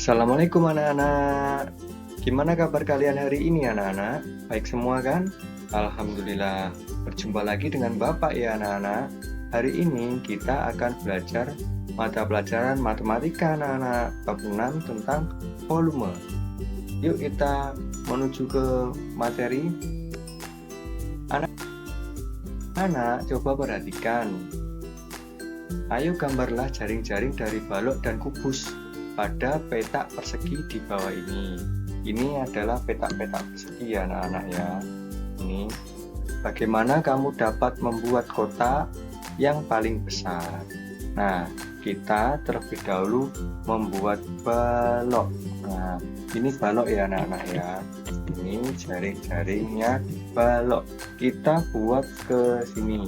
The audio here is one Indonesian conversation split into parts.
Assalamualaikum anak-anak. Gimana kabar kalian hari ini anak-anak? Baik semua kan? Alhamdulillah. Berjumpa lagi dengan Bapak ya anak-anak. Hari ini kita akan belajar mata pelajaran matematika anak-anak bab 6 tentang volume. Yuk kita menuju ke materi. Anak-anak coba perhatikan. Ayo gambarlah jaring-jaring dari balok dan kubus pada petak persegi di bawah ini. Ini adalah petak-petak persegi ya anak-anak ya. Ini bagaimana kamu dapat membuat kotak yang paling besar. Nah, kita terlebih dahulu membuat balok. Nah, ini balok ya anak-anak ya. Ini jaring-jaringnya balok. Kita buat ke sini.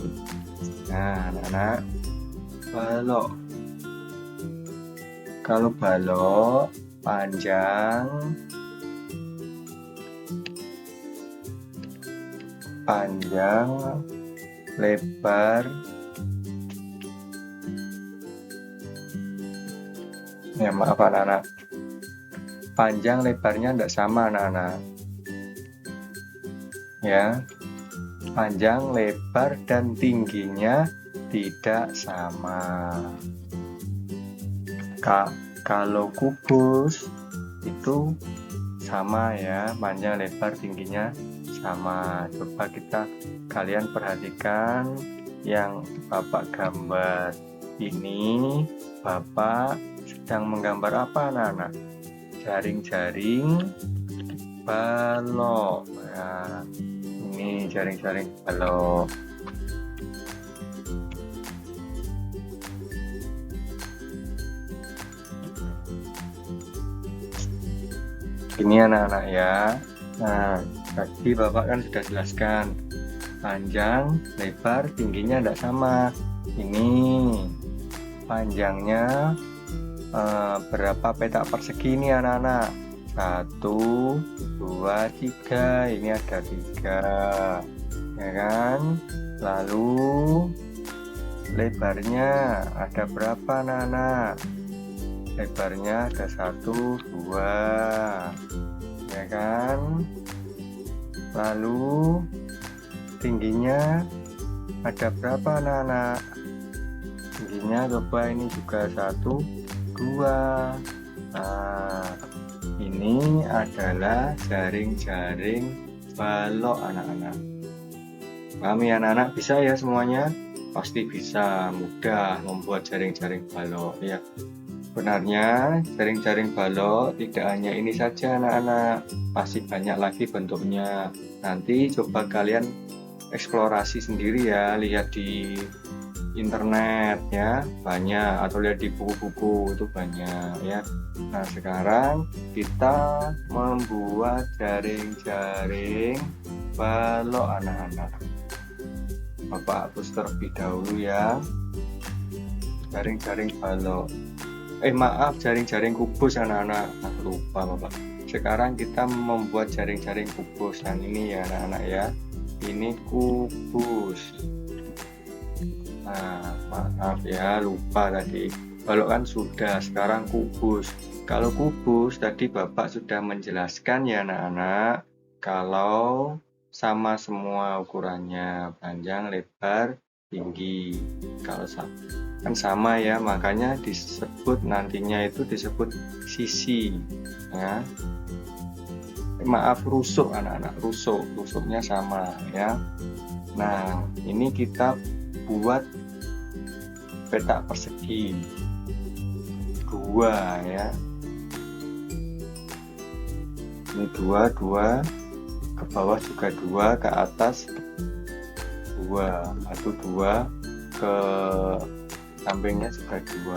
Nah, anak-anak, balok. Kalau balok panjang lebar ya, maaf anak-anak, panjang lebarnya tidak sama anak-anak ya, panjang lebar dan tingginya tidak sama. Kalau kubus itu sama ya, panjang lebar tingginya sama. Coba kalian perhatikan yang Bapak gambar ini. Bapak sedang menggambar apa anak-anak? Jaring-jaring balok. Nah, ini jaring-jaring balok. Ini anak-anak ya. Nah, tadi Bapak kan sudah jelaskan panjang, lebar, tingginya tidak sama. Ini panjangnya berapa petak persegi ini anak-anak? 1, 2, 3. Ini ada 3 ya kan. Lalu lebarnya ada berapa anak-anak? Lebarnya ada 1, 2 ya kan. Lalu tingginya ada berapa anak-anak? Tingginya coba ini juga 1, 2. Nah, ini adalah jaring-jaring balok anak-anak. Paham ya anak-anak? Bisa ya semuanya? Pasti bisa, mudah membuat jaring-jaring balok ya. Sebenarnya jaring-jaring balok tidak hanya ini saja anak-anak, masih banyak lagi bentuknya. Nanti coba kalian eksplorasi sendiri ya, lihat di internet ya, banyak, atau lihat di buku-buku itu banyak ya. Nah, sekarang kita membuat jaring-jaring balok anak-anak. Bapak hapus terlebih dahulu ya, jaring-jaring balok. Maaf, jaring-jaring kubus anak-anak. Lupa Bapak. Sekarang kita membuat jaring-jaring kubus. Yang ini ya anak-anak ya. Ini kubus. Nah, maaf ya, lupa tadi. Balok kan sudah, sekarang kubus. Kalau kubus tadi Bapak sudah menjelaskan ya anak-anak. Kalau sama semua ukurannya, panjang, lebar, tinggi. Kalau kan sama ya, makanya disebut nantinya itu disebut sisi ya. Maaf, rusuk anak-anak, rusuknya sama ya. Nah, ini kita buat petak persegi 2 ya. Ini 2 ke bawah juga 2, ke atas 2, 1, 2, ke sampingnya juga 2.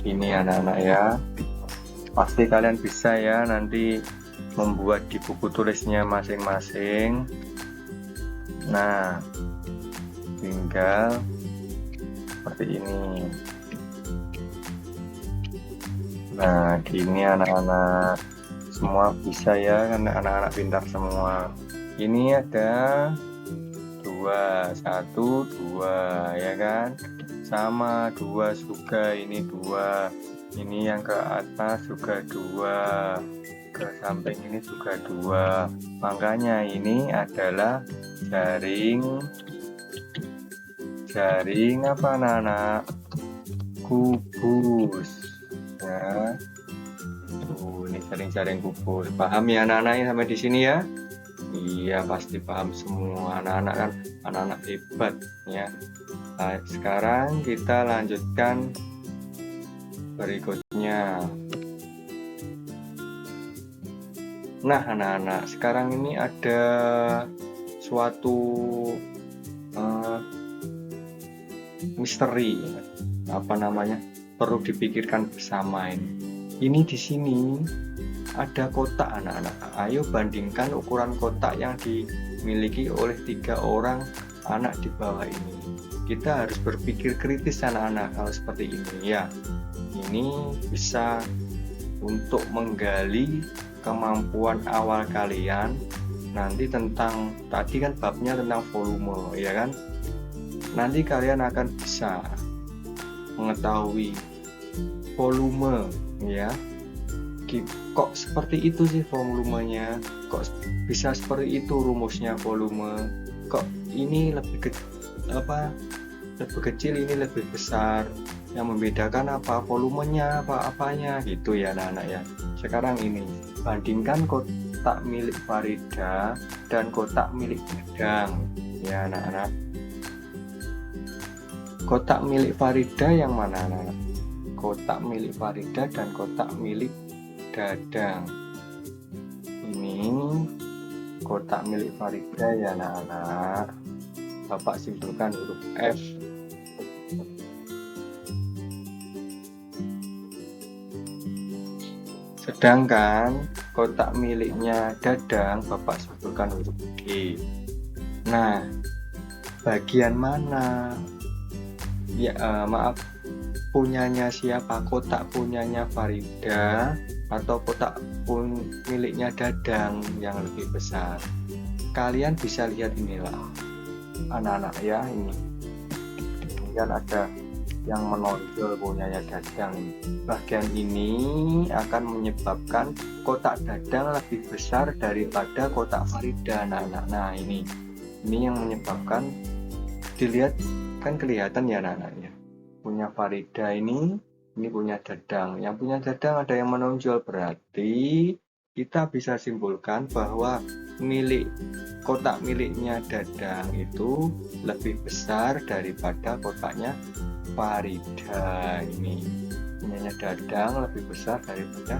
Ini anak-anak ya, pasti kalian bisa ya nanti membuat di buku tulisnya masing-masing. Nah, tinggal seperti ini. Nah, gini anak-anak, semua bisa ya, karena anak-anak pintar semua. Ini ada 2, 1, 2 ya kan. sama 2 juga, ini 2, ini yang ke atas juga 2, ke samping ini juga 2. Makanya ini adalah jaring apa anak-anak? Kubus ya. Ini jaring-jaring kubus. Paham ya anak-anak sampai di sini ya? Iya, pasti paham semua anak-anak kan, anak-anak hebat ya. Nah, sekarang kita lanjutkan berikutnya. Nah anak-anak, sekarang ini ada suatu misteri, apa namanya, perlu dipikirkan bersama ini di sini ada kotak anak-anak. Ayo bandingkan ukuran kotak yang dimiliki oleh 3 orang anak di bawah ini. Kita harus berpikir kritis anak-anak kalau seperti ini ya. Ini bisa untuk menggali kemampuan awal kalian nanti tentang, tadi kan babnya tentang volume ya kan. Nanti kalian akan bisa mengetahui volume ya. Kok seperti itu sih volumenya, kok bisa seperti itu rumusnya volume, kok ini lebih kecil, ini lebih besar, yang membedakan apa volumenya, apanya gitu ya anak-anak ya. Sekarang ini bandingkan kotak milik Farida dan kotak milik Dadang ya anak-anak. Kotak milik Farida yang mana anak-anak? Kotak milik Farida dan kotak milik Dadang. Ini kotak milik Farida ya anak-anak. Bapak simpulkan huruf F. Sedangkan kotak miliknya Dadang Bapak simpulkan huruf G. Nah, bagian mana? Ya, maaf, punyanya siapa? Kotak punyanya Farida atau kotak miliknya Dadang yang lebih besar? Kalian bisa lihat inilah anak-anak ya, ini kan ada yang menonjol punyanya Dadang. Bagian ini akan menyebabkan kotak Dadang lebih besar daripada kotak Farida anak-anak. Nah ini yang menyebabkan, dilihat kan kelihatan ya anak-anaknya, punya Farida ini punya Dadang. Yang punya Dadang ada yang menonjol, berarti kita bisa simpulkan bahwa kotak miliknya Dadang itu lebih besar daripada kotaknya Farida. Ini punyanya Dadang lebih besar daripada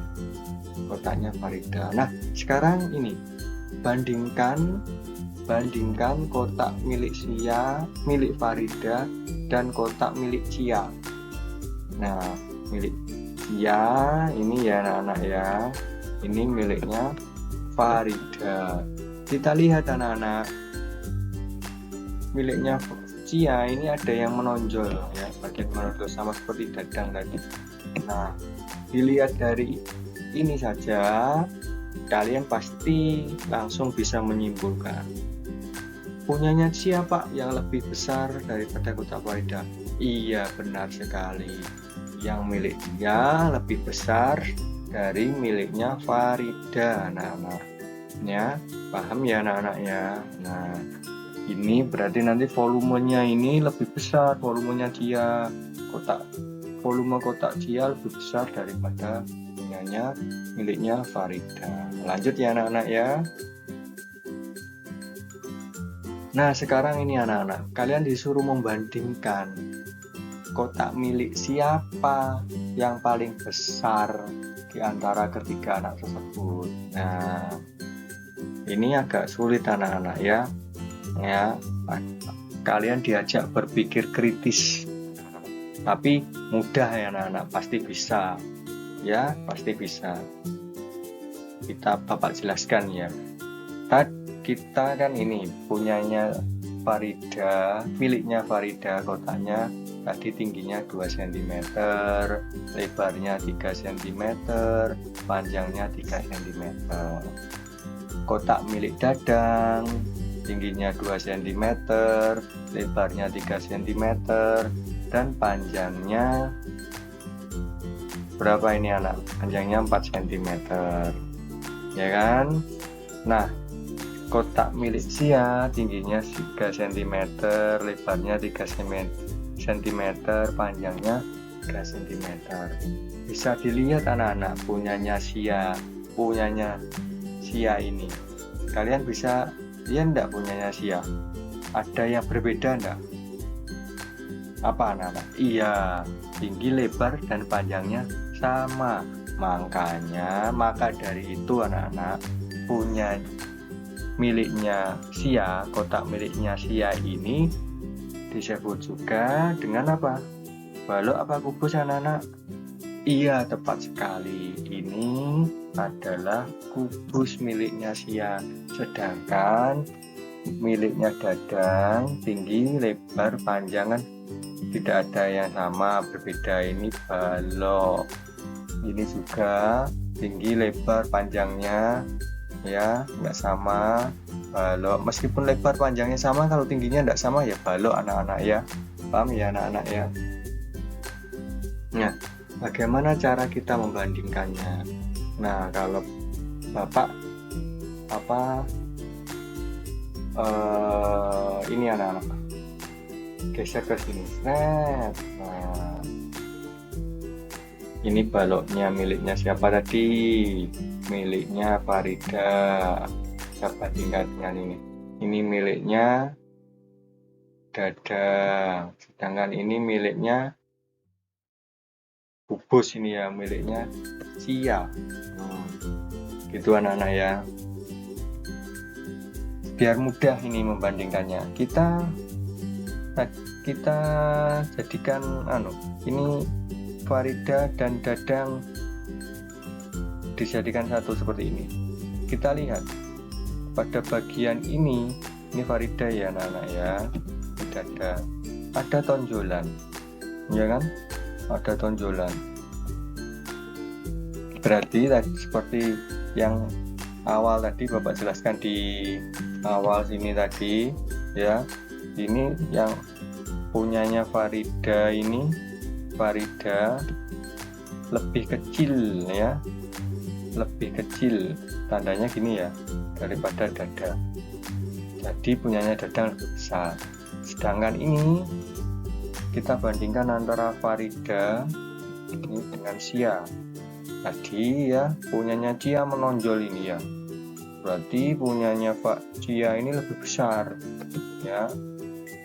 kotaknya Farida. Nah sekarang ini bandingkan kotak milik Farida dan kotak milik Cia. Nah milik Cia ini ya anak-anak ya, ini miliknya Farida. Kita lihat anak-anak, miliknya Cia ini ada yang menonjol ya, bagian menonjol sama seperti Dadang tadi. Nah dilihat dari ini saja kalian pasti langsung bisa menyimpulkan punyanya siapa yang lebih besar daripada kotak Farida. Iya benar sekali, yang milik dia lebih besar dari miliknya Farida anak-anak ya. Paham ya anak-anak ya. Nah ini berarti nanti volumenya ini lebih besar, volumenya dia, volume kotak dia lebih besar daripada punyanya miliknya Farida. Lanjut ya anak-anak ya. Nah sekarang ini anak-anak, kalian disuruh membandingkan kotak milik siapa yang paling besar di antara ketiga anak tersebut. Nah ini agak sulit anak-anak ya. Kalian diajak berpikir kritis, tapi mudah ya anak-anak, pasti bisa ya, pasti bisa. Bapak jelaskan ya. Kita kan ini punyanya Farida, miliknya Farida, kotaknya tadi tingginya 2 cm, lebarnya 3 cm, panjangnya 3 cm. Kotak milik Dadang tingginya 2 cm, lebarnya 3 cm, dan panjangnya berapa ini anak? Panjangnya 4 cm, ya kan? Nah, kotak milik Sia tingginya 3 cm, lebarnya 3 cm, panjangnya 3 cm. Bisa dilihat anak-anak, punyanya Sia ini. Kalian bisa lihat enggak punyanya Sia? Ada yang berbeda enggak? Apa anak-anak? Iya, tinggi, lebar, dan panjangnya sama. Maka dari itu anak-anak, miliknya Sia, kotak miliknya Sia ini disebut juga dengan apa? Balok apa kubus anak-anak? Iya, tepat sekali. Ini adalah kubus miliknya Sia. Sedangkan miliknya Dadang tinggi, lebar, panjangan tidak ada yang sama, berbeda. Ini balok. Ini juga tinggi, lebar, panjangnya ya nggak sama. Balok meskipun lebar panjangnya sama, kalau tingginya nggak sama ya balok anak-anak ya. Paham ya anak-anak ya? Nah, bagaimana cara kita membandingkannya? Nah, kalau Bapak ini anak-anak geser ke sini. Nah, ini baloknya miliknya siapa tadi? Miliknya Farida. Kita bandingkan dengan ini. Ini miliknya Dadang. Sedangkan ini miliknya kubus, ini ya miliknya Sia. Gitu anak-anak ya. Biar mudah ini membandingkannya. Kita jadikan ini Farida dan Dadang dijadikan satu seperti ini. Kita lihat pada bagian ini Farida ya anak-anak ya, Dadang ada tonjolan, ya kan? Ada tonjolan. Berarti seperti yang awal tadi Bapak jelaskan di awal sini tadi ya. Ini yang punyanya Farida ini, Farida lebih kecil ya, lebih kecil, tandanya gini ya, daripada Dadang. Jadi punyanya Dadang lebih besar. Sedangkan ini kita bandingkan antara Farida ini dengan Sia. Tadi ya punyanya Sia menonjol ini ya, berarti punyanya Sia ini lebih besar ya.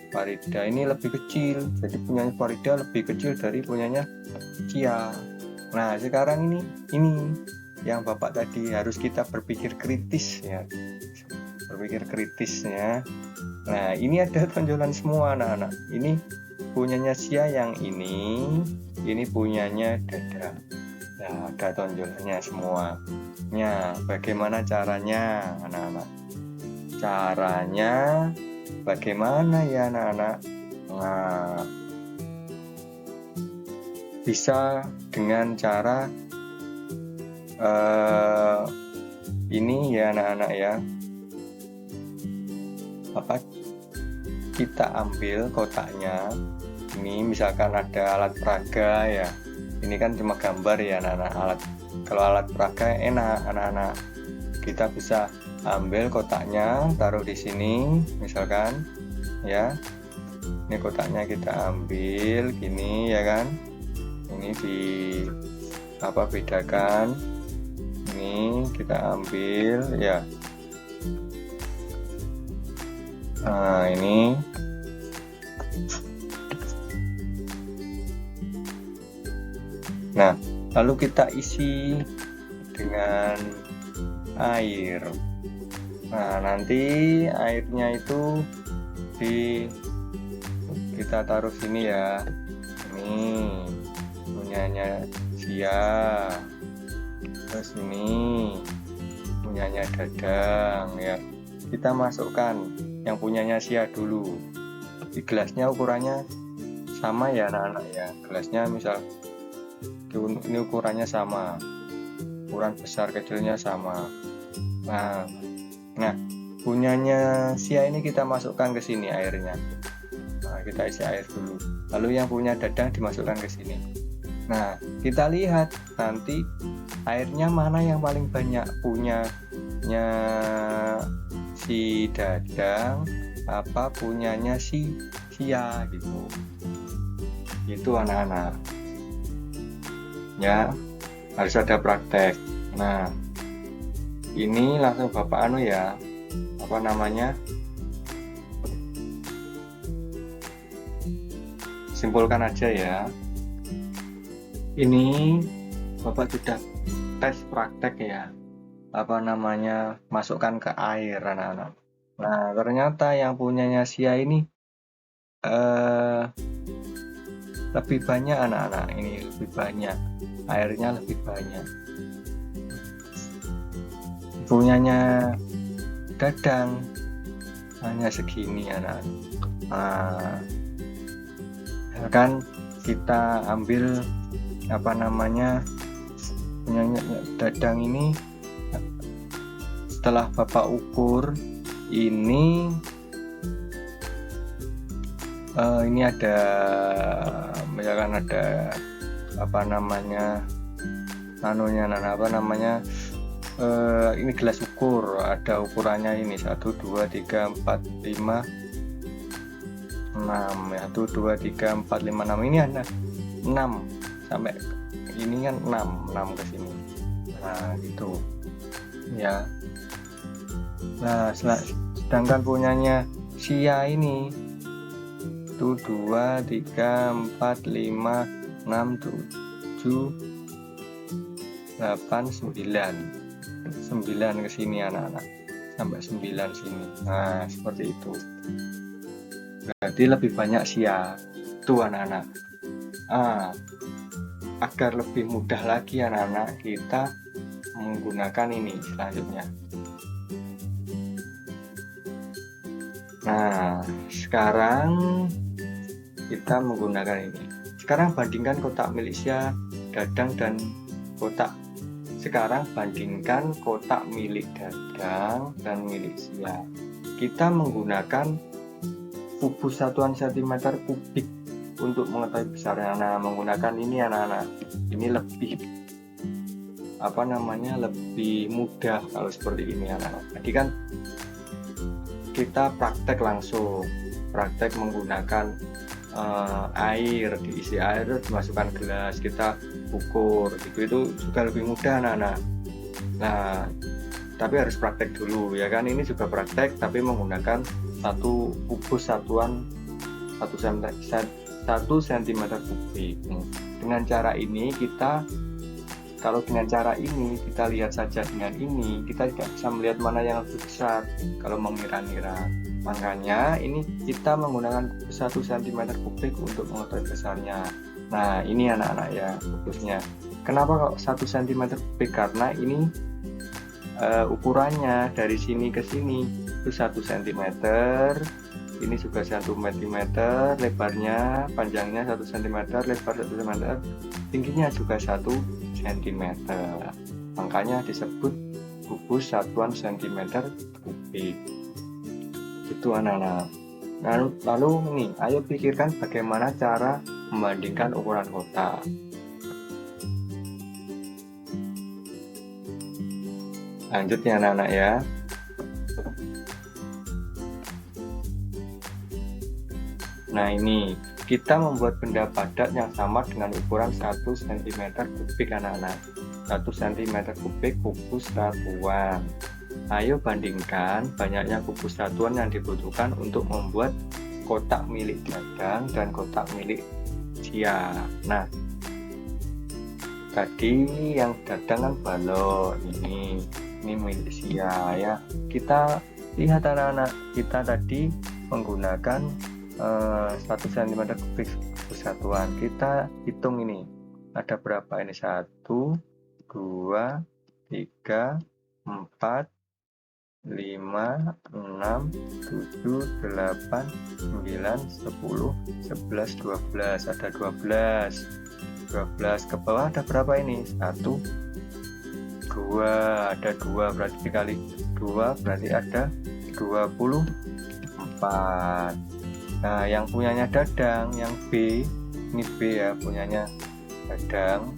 Farida ini lebih kecil, jadi punyanya Farida lebih kecil dari punyanya Sia. Nah, sekarang ini yang Bapak tadi harus kita berpikir kritis ya, berpikir kritisnya. Nah, ini ada tonjolan semua anak-anak. Ini punyanya Sia yang ini punyanya Dadang. Nah, ada tonjolannya semua. Nah, bagaimana caranya anak-anak? Caranya bagaimana ya anak-anak? Nah, bisa dengan cara ini ya anak-anak ya. Kita ambil kotaknya. Ini misalkan ada alat peraga ya. Ini kan cuma gambar ya anak-anak. Kalau alat peraga enak anak-anak. Kita bisa ambil kotaknya, taruh di sini misalkan ya. Ini kotaknya kita ambil gini ya kan. Ini bedakan. Ini kita ambil ya. Nah, ini lalu kita isi dengan air. Nah, nanti airnya itu kita taruh sini ya. Ini punyanya Sia. Terus ini punyanya Dadang ya. Kita masukkan yang punyanya Sia dulu. Di gelasnya ukurannya sama ya anak-anak ya. Gelasnya misal ini ukurannya sama, ukuran besar kecilnya sama. Nah punyanya Sia ini kita masukkan ke sini airnya. Nah, kita isi air dulu, lalu yang punya dadang dimasukkan ke sini. Nah, kita lihat nanti airnya mana yang paling banyak, punyanya si dadang apa punyanya si Sia gitu. Itu anak-anak ya, harus ada praktek. Nah, ini langsung Bapak ya, apa namanya, simpulkan aja ya. Ini Bapak sudah tes praktek ya, apa namanya, masukkan ke air anak-anak. Nah, ternyata yang punyanya Sia ini lebih banyak anak-anak, ini lebih banyak, airnya lebih banyak. Punyanya dadang hanya segini anak-anak. Nah, kan kita ambil apa namanya, punyanya dadang ini, setelah Bapak ukur ini ada misalkan ada apa namanya ini gelas ukur, ada ukurannya ini 1 2 3 4 5 6 ya, 1 2 3 4 5 6, ini ada 6 sampai ini kan 6 ke sini. Nah, gitu ya. Nah, sedangkan punyanya Sia ini itu 2 3 4 5 6 7 8 9 ke sini anak-anak, sampai 9 sini. Nah, seperti itu. Berarti lebih banyak Sia tuh anak-anak. Agar lebih mudah lagi anak-anak, kita menggunakan ini selanjutnya. Nah, sekarang kita menggunakan ini. Sekarang bandingkan kotak milik Sia, dadang, dan kotak. Sekarang bandingkan kotak milik dadang dan milik Sia. Kita menggunakan kubus satuan sentimeter kubik untuk mengetahui besarnya. Nah, menggunakan ini anak-anak, ini lebih apa namanya, lebih mudah kalau seperti ini anak-anak. Jadi kan kita praktek langsung, praktek menggunakan air, diisi air, dimasukkan gelas, kita ukur gitu, itu juga lebih mudah anak-anak. Nah, tapi harus praktek dulu ya kan, ini juga praktek tapi menggunakan satu kubus satuan 1 cm kubik. Dengan cara ini kita, kalau dengan cara ini kita lihat saja dengan ini, kita tidak bisa melihat mana yang lebih besar kalau mengira-ngira. Makanya ini kita menggunakan kubus 1 cm kubik untuk mengetahui besarnya. Nah, ini anak-anak ya kubusnya. Kenapa kok 1 cm kubik? Karena ini ukurannya dari sini ke sini itu 1 cm, ini juga 1 cm, lebarnya, panjangnya 1 cm, lebar 1 cm, tingginya juga 1 cm. Makanya disebut kubus satuan cm kubik. Itu anak-anak. Lalu nih, ayo pikirkan bagaimana cara membandingkan ukuran kotak. Lanjut ya anak-anak ya. Nah, ini kita membuat benda padat yang sama dengan ukuran 1 cm kubik anak-anak. 1 cm kubik kubus satuan. Ayo bandingkan banyaknya kubus satuan yang dibutuhkan untuk membuat kotak milik dadang dan kotak milik Sia. Nah, tadi yang dadang kan balon, ini milik Sia ya. Kita lihat anak-anak, kita tadi menggunakan 1 cm kubik kubus satuan. Kita hitung ini ada berapa ini, 1 2 3 4 5 6 7 8 9 10 11 12 ada 12 ke bawah ada berapa ini, 1 2 ada 2, berarti dikali 2 berarti ada 24. Nah, yang punyanya Dadang, yang B, ini B ya, punyanya Dadang.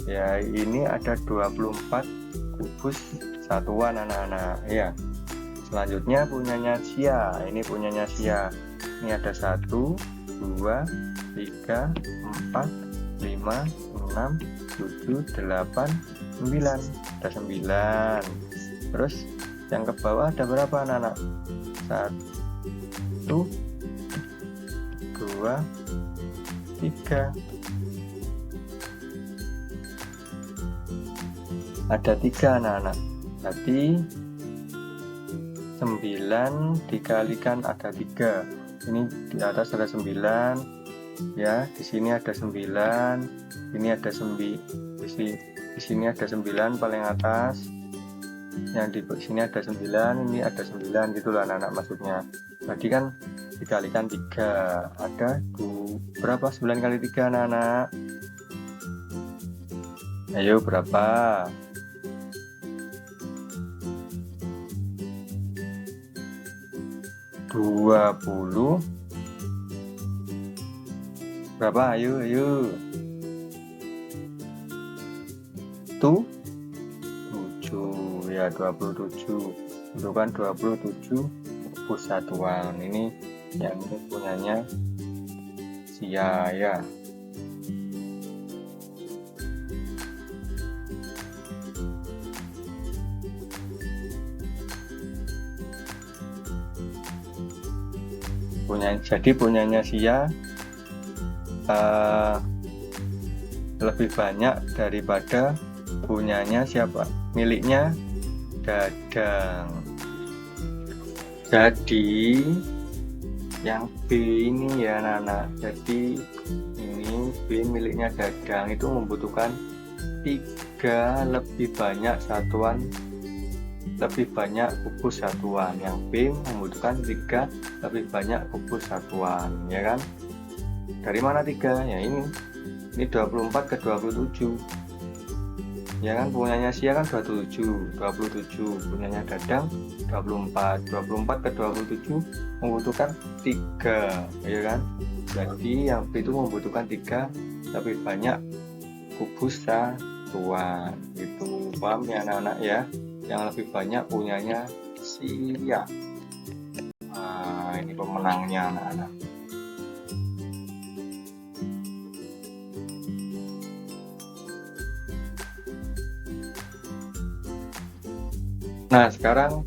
Ya, ini ada 24 kubus satuan anak-anak ya. Selanjutnya punyanya Sia, ini punyanya Sia. Ini ada 1, 2, 3, 4, 5, 6, 7, 8, 9. Ada 9. Terus yang ke bawah ada berapa anak-anak? 1, 2, 3. Ada 3 anak-anak. Berarti 9 dikalikan ada 3. Ini di atas ada 9 ya, di sini ada 9, ini ada 9, di sini ada 9 paling atas, yang di sini ada 9, ini ada 9 gitu lah anak-anak maksudnya. Berarti kan dikalikan 3, ada berapa 9 kali 3 anak-anak? Ayo berapa? 20 berapa? Ayo tuh 7 ya, 27. Itu kan 27 kubus satuan. Ini yang ini punyanya Sia ya. Jadi punyanya Sia lebih banyak daripada punyanya siapa? Miliknya Dadang. Jadi yang B ini ya anak-anak, jadi ini B miliknya Dadang itu membutuhkan 3 lebih banyak satuan, lebih banyak kubus satuan. Yang B membutuhkan 3 lebih banyak kubus satuan, ya kan? Dari mana 3? Ya ini 24 ke 27 ya kan, punyanya Sia kan 27, punyanya Dadang 24 ke 27 membutuhkan 3 ya kan. Jadi yang B itu membutuhkan 3 lebih banyak kubus satuan. Itu paham ya anak-anak ya, yang lebih banyak punyanya Sia. Nah, ini pemenangnya anak-anak. Nah, sekarang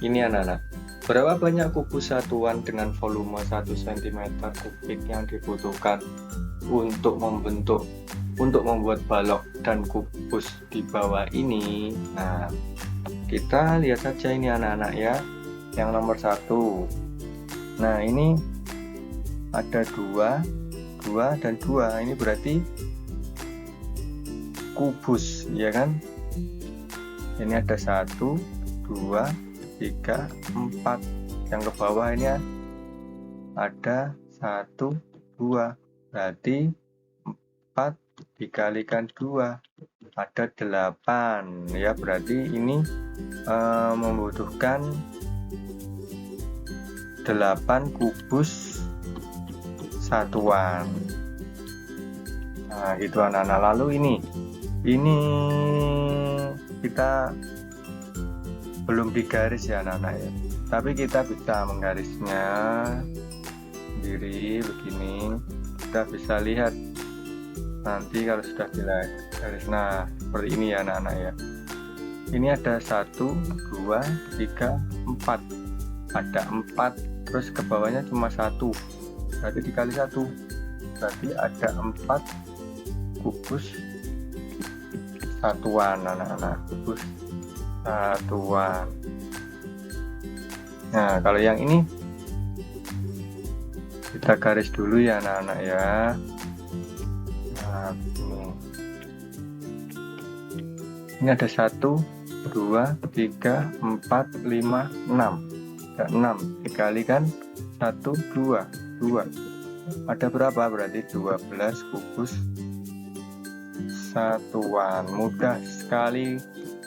ini anak-anak, berapa banyak kubus satuan dengan volume 1 cm kubik yang dibutuhkan untuk membuat balok dan kubus di bawah ini? Nah, kita lihat saja ini anak-anak ya. Yang nomor 1. Nah, ini ada 2 dan 2. Ini berarti kubus ya kan. Ini ada 1, 2, 3, 4. Yang ke bawah ini ada 1, 2. Berarti 4 dikalikan 2 ada 8 ya. Berarti ini membutuhkan 8 kubus satuan. Nah, itu anak-anak. Lalu ini kita belum digaris ya anak-anak ya, tapi kita bisa menggarisnya sendiri begini. Kita bisa lihat nanti kalau sudah digaris. Nah, seperti ini ya anak-anak ya. Ini ada 1, 2, 3, 4. Ada 4, terus ke bawahnya cuma 1, berarti dikali 1, berarti ada 4 kubus satuan anak-anak, kubus satuan. Nah, kalau yang ini kita garis dulu ya anak-anak ya. Nah, ini ada 1, 2, 3, 4, 5, 6. Ada 6 dikalikan 1, 2. Ada berapa? Berarti 12 kubus satuan. Mudah sekali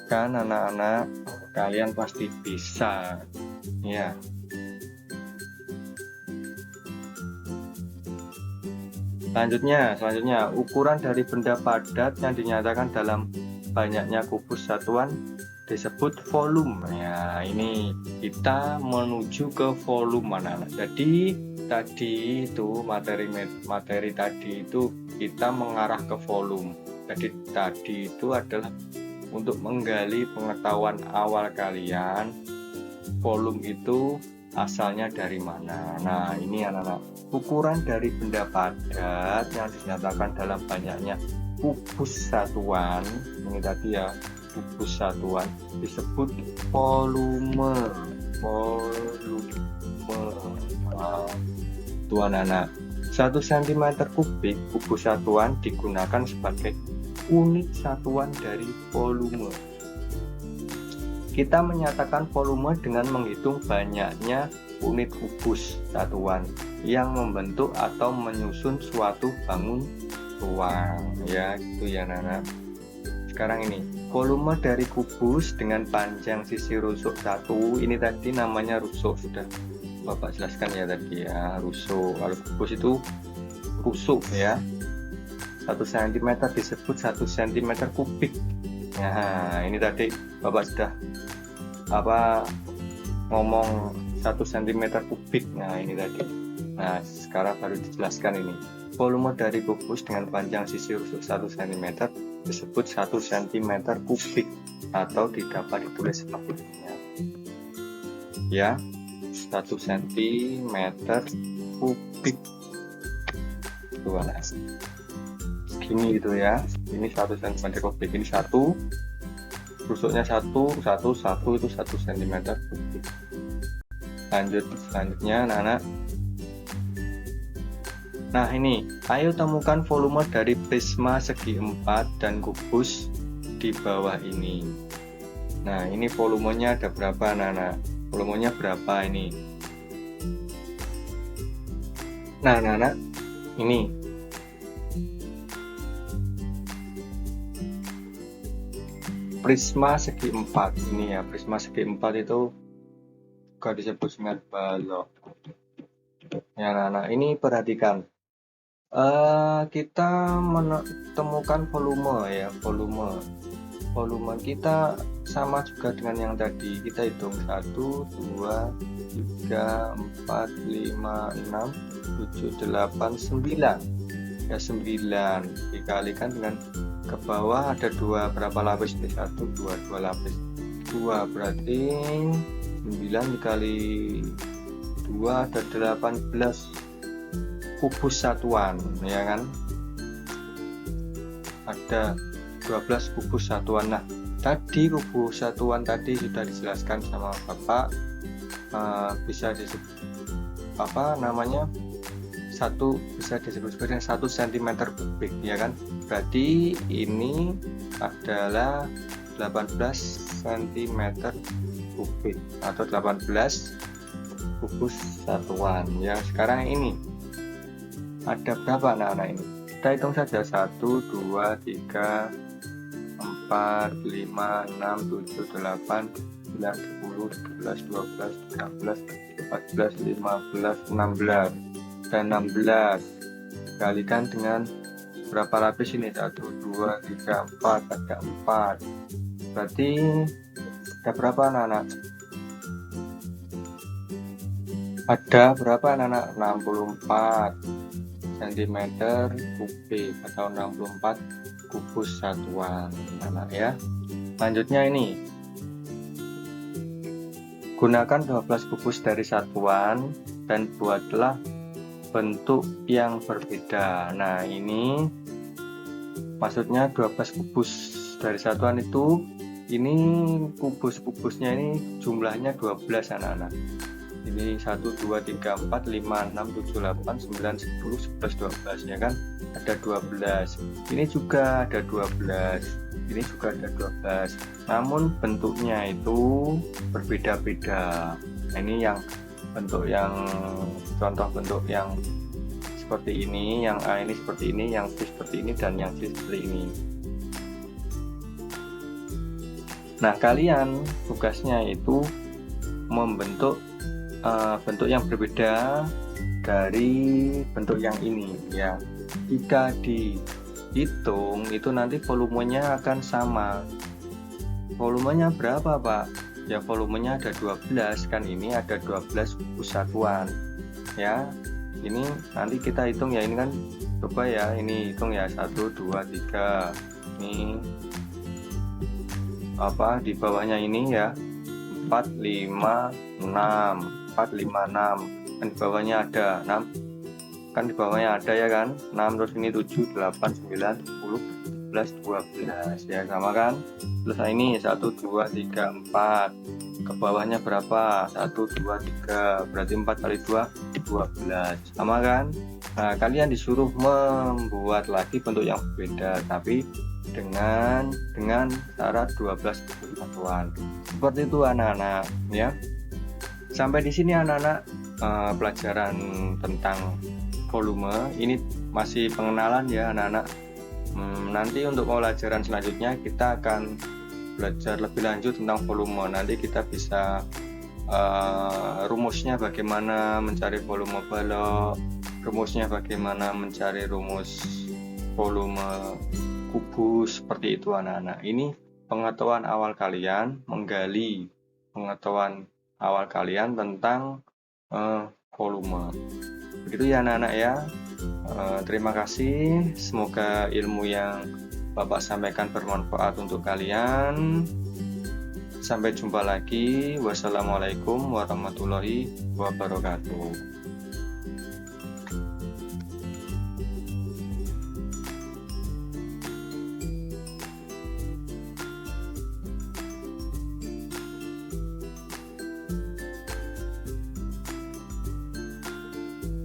kan anak-anak, kalian pasti bisa ya. Selanjutnya, ukuran dari benda padat yang dinyatakan dalam banyaknya kubus satuan disebut volume. Ya, ini kita menuju ke volume anak-anak. Jadi tadi itu materi tadi itu kita mengarah ke volume. Jadi tadi itu adalah untuk menggali pengetahuan awal kalian, volume itu asalnya dari mana. Nah, ini anak-anak, ukuran dari benda padat yang dinyatakan dalam banyaknya kubus satuan, ini tadi ya, kubus satuan disebut volume. Tuan anak, 1 cm kubik kubus satuan digunakan sebagai unit satuan dari volume. Kita menyatakan volume dengan menghitung banyaknya unit kubus satuan yang membentuk atau menyusun suatu bangun ruang. Ya, gitu ya anak-anak. Sekarang ini, volume dari kubus dengan panjang sisi rusuk 1, ini tadi namanya rusuk, sudah Bapak jelaskan ya tadi ya, rusuk. Kalau kubus itu rusuk ya, 1 cm disebut 1 cm kubik. Nah, ini tadi Bapak sudah ngomong 1 cm kubik. Nah, ini tadi. Nah, sekarang baru dijelaskan ini. Volume dari kubus dengan panjang sisi rusuk 1 cm disebut 1 cm kubik, atau dapat ditulis seperti ini ya, 1 cm kubik. Itu gini gitu ya, ini 1 cm kubik, ini 1, rusuknya 1 itu 1 cm kubik. Selanjutnya anak-anak, nah ini, ayo temukan volume dari prisma segi 4 dan kubus di bawah ini. Nah, ini volumenya ada berapa anak-anak? Volumenya berapa ini? Nah anak-anak, ini prisma segi 4 ini ya, prisma segi 4 itu juga disebut dengan balok. Ya anak-anak, ini perhatikan. Kita menemukan volume ya, volume kita sama juga dengan yang tadi, kita hitung 1 2 3 4 5 6 7 8 9 ya, 9 dikalikan dengan ke bawah ada 2, berapa lapis ini? 1 2 lapis, 2 berarti 9 dikali 2 ada 18 kubus satuan ya kan, ada 12 kubus satuan. Nah, tadi kubus satuan tadi sudah dijelaskan sama Bapak, bisa disebut bisa disebut sebagai 1 cm kubik ya kan, berarti ini adalah 18 cm kubik atau 18 kubus satuan ya. Sekarang ini ada berapa anak-anak ini? Kita hitung saja, 1 2 3 4 5 6 7 8 9 10 11 12 13 14 15 16 dan 16 kalikan dengan berapa lapis ini? 1 2 3 4, ada 4, berarti ada berapa anak-anak? Ada berapa anak-anak? 64 cm kubik atau 64 kubus satuan anak ya. Selanjutnya ini, gunakan 12 kubus dari satuan dan buatlah bentuk yang berbeda. Nah, ini maksudnya 12 kubus dari satuan itu, ini kubus-kubusnya ini jumlahnya 12 anak-anak. Ini 1 2 3 4 5 6 7 8 9 10 11 12 ya kan, ada 12. Ini juga ada 12, ini juga ada 12, namun bentuknya itu berbeda-beda. Ini yang bentuk yang contoh bentuk yang seperti ini, yang A ini seperti ini, yang B seperti ini, dan yang C seperti ini. Nah, kalian tugasnya itu membentuk bentuk yang berbeda dari bentuk yang ini ya. Jika dihitung itu nanti volumenya akan sama. Volumenya berapa, Pak? Ya volumenya ada 12, kan ini ada 12 kubus satuan. Ya, ini nanti kita hitung ya, ini kan coba ya, ini hitung ya 1 2 3. Ini apa di bawahnya ini ya 4 5 6 4 5 6, kan di bawahnya ada 6, kan di bawahnya ada ya kan 6, terus ini 7 8 9 10 11 12 ya, sama kan. Terus ini 1 2 3 4, ke bawahnya berapa? 1 2 3, berarti 4 kali 2 12, sama kan. Nah, kalian disuruh membuat lagi bentuk yang berbeda, tapi dengan syarat 12 kubus satuan. Seperti itu anak-anak ya. Sampai di sini anak-anak pelajaran tentang volume ini masih pengenalan ya anak-anak. Nanti untuk pelajaran selanjutnya kita akan belajar lebih lanjut tentang volume. Nanti kita bisa rumusnya bagaimana mencari volume balok, rumusnya bagaimana mencari rumus volume kubus, seperti itu anak-anak. Ini pengetahuan awal kalian, menggali pengetahuan awal kalian tentang volume. Begitu ya anak-anak ya. Terima kasih, semoga ilmu yang Bapak sampaikan bermanfaat untuk kalian. Sampai jumpa lagi. Wassalamualaikum warahmatullahi wabarakatuh.